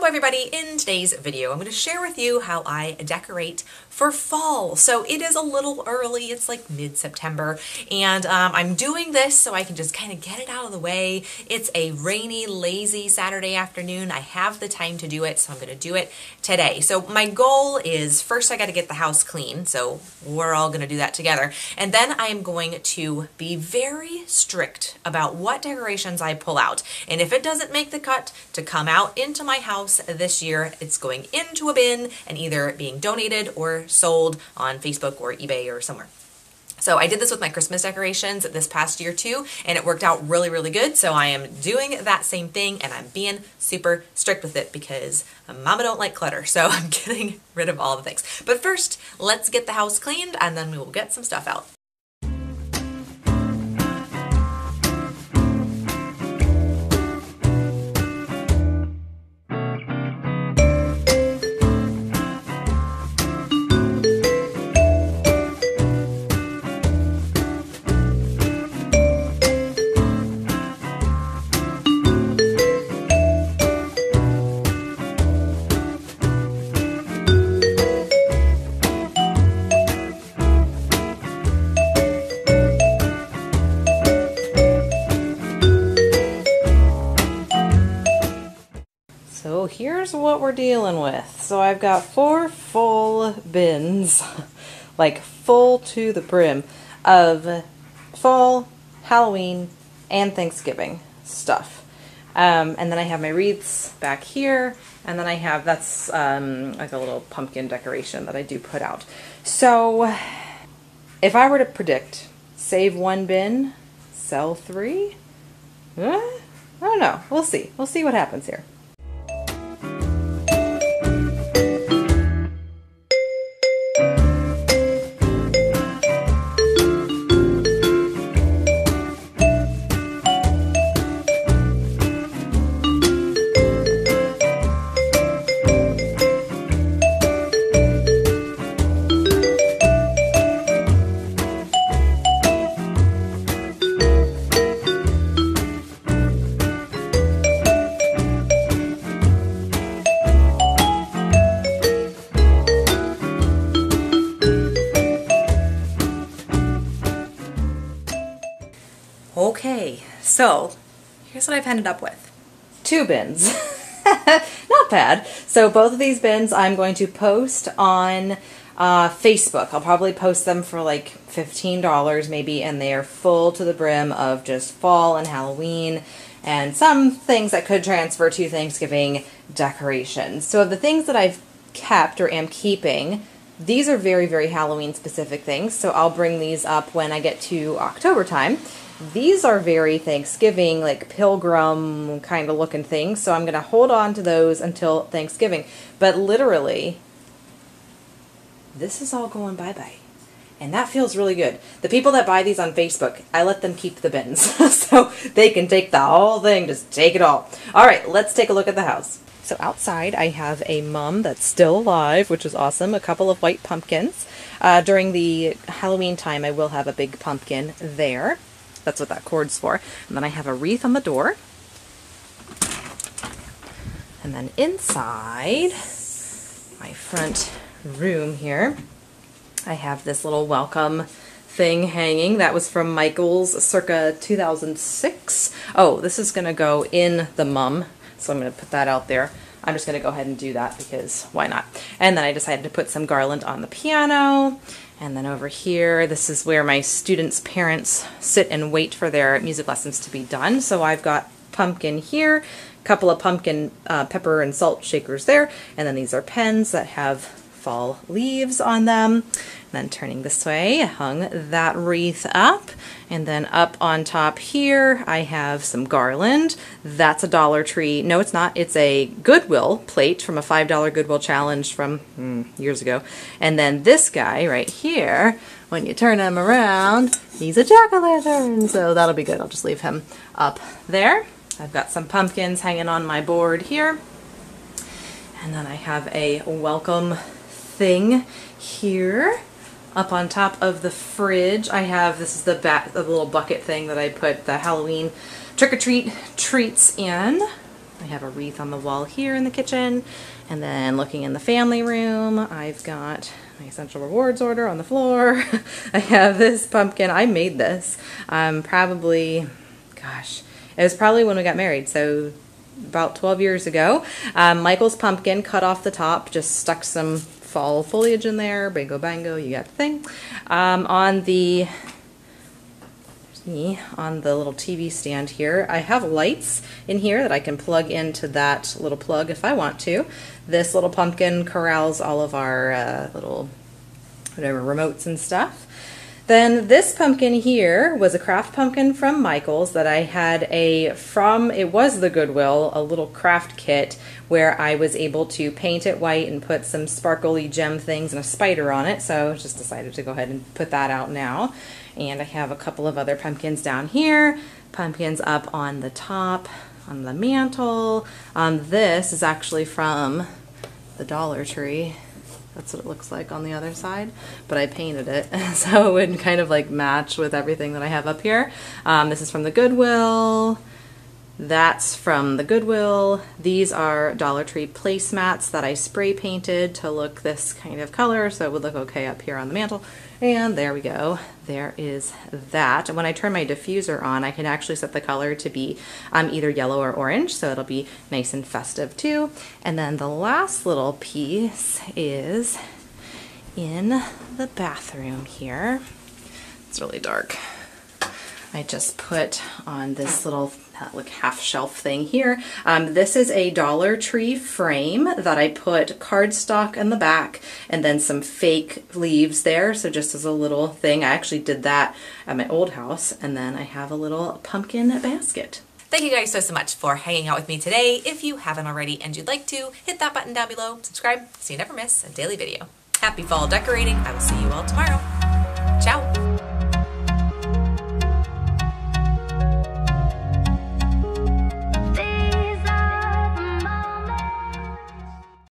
Hello everybody, in today's video I'm going to share with you how I decorate for fall. So it is a little early, it's like mid-September, and I'm doing this so I can just kind of get it out of the way. It's a rainy, lazy Saturday afternoon. I have the time to do it, so I'm going to do it today. So my goal is, first I got to get the house clean, so we're all going to do that together, and then I am going to be very strict about what decorations I pull out, and if it doesn't make the cut to come out into my house this year, it's going into a bin and either being donated or sold on Facebook or eBay or somewhere. So I did this with my Christmas decorations this past year too, and it worked out really, really good. So I am doing that same thing, and I'm being super strict with it because Mama don't like clutter. So I'm getting rid of all the things. But first, let's get the house cleaned, and then we will get some stuff out. So here's what we're dealing with. So I've got 4 full bins, like full to the brim, of fall, Halloween, and Thanksgiving stuff. And then I have my wreaths back here, and then I have, that's like a little pumpkin decoration that I do put out. So if I were to predict, save 1 bin, sell 3? I don't know. We'll see. We'll see what happens here. Okay, so here's what I've ended up with. 2 bins. Not bad. So both of these bins I'm going to post on Facebook. I'll probably post them for like $15 maybe, and they are full to the brim of just fall and Halloween and some things that could transfer to Thanksgiving decorations. So of the things that I've kept or am keeping, these are very, very Halloween specific things, so I'll bring these up when I get to October time. These are very Thanksgiving, like pilgrim kind of looking things, so I'm going to hold on to those until Thanksgiving. But literally, this is all going bye-bye. And that feels really good. The people that buy these on Facebook, I let them keep the bins. So they can take the whole thing, just take it all. All right, let's take a look at the house. So outside I have a mum that's still alive, which is awesome. A couple of white pumpkins. During the Halloween time, I will have a big pumpkin there. That's what that cord's for. And then I have a wreath on the door. And then inside my front room here, I have this little welcome thing hanging. That was from Michael's circa 2006. Oh, this is going to go in the mum, so I'm going to put that out there. I'm just going to go ahead and do that because why not? And then I decided to put some garland on the piano. And then over here, this is where my students' parents sit and wait for their music lessons to be done. So I've got pumpkin here, a couple of pumpkin pepper and salt shakers there, and then these are pens that have fall leaves on them. And then turning this way, I hung that wreath up, and then up on top here I have some garland. That's a Dollar Tree. No, it's not. It's a Goodwill plate from a $5 Goodwill challenge from years ago. And then this guy right here, when you turn him around, he's a jack-o'-lantern, so that'll be good. I'll just leave him up there. I've got some pumpkins hanging on my board here, and then I have a welcome thing here. Up on top of the fridge, I have, this is the little bucket thing that I put the Halloween trick-or-treat treats in. I have a wreath on the wall here in the kitchen. And then looking in the family room, I've got my Essential Rewards order on the floor. I have this pumpkin. I made this probably, gosh, it was probably when we got married, so about 12 years ago. Michael's pumpkin, cut off the top, just stuck some fall foliage in there. Bingo bango, you got the thing. On the little TV stand here, I have lights in here that I can plug into that little plug if I want to. This little pumpkin corrals all of our little whatever remotes and stuff. Then this pumpkin here was a craft pumpkin from Michael's that I had it was the Goodwill, a little craft kit where I was able to paint it white and put some sparkly gem things and a spider on it, so just decided to go ahead and put that out now. And I have a couple of other pumpkins down here, pumpkins up on the top, on the mantle. This is actually from the Dollar Tree. That's what it looks like on the other side, but I painted it so it would kind of like match with everything that I have up here. This is from the Goodwill. That's from the Goodwill. These are Dollar Tree placemats that I spray painted to look this kind of color so it would look okay up here on the mantle. And there we go. There is that. And when I turn my diffuser on, I can actually set the color to be either yellow or orange, so it'll be nice and festive too. And then the last little piece is in the bathroom here. It's really dark. I just put on this little like half shelf thing here. This is a Dollar Tree frame that I put cardstock in the back and then some fake leaves there, so just as a little thing. I actually did that at my old house, and then I have a little pumpkin basket. Thank you guys so much for hanging out with me today. If you haven't already and you'd like to, hit that button down below, subscribe so you never miss a daily video. Happy fall decorating. I will see you all tomorrow. Ciao.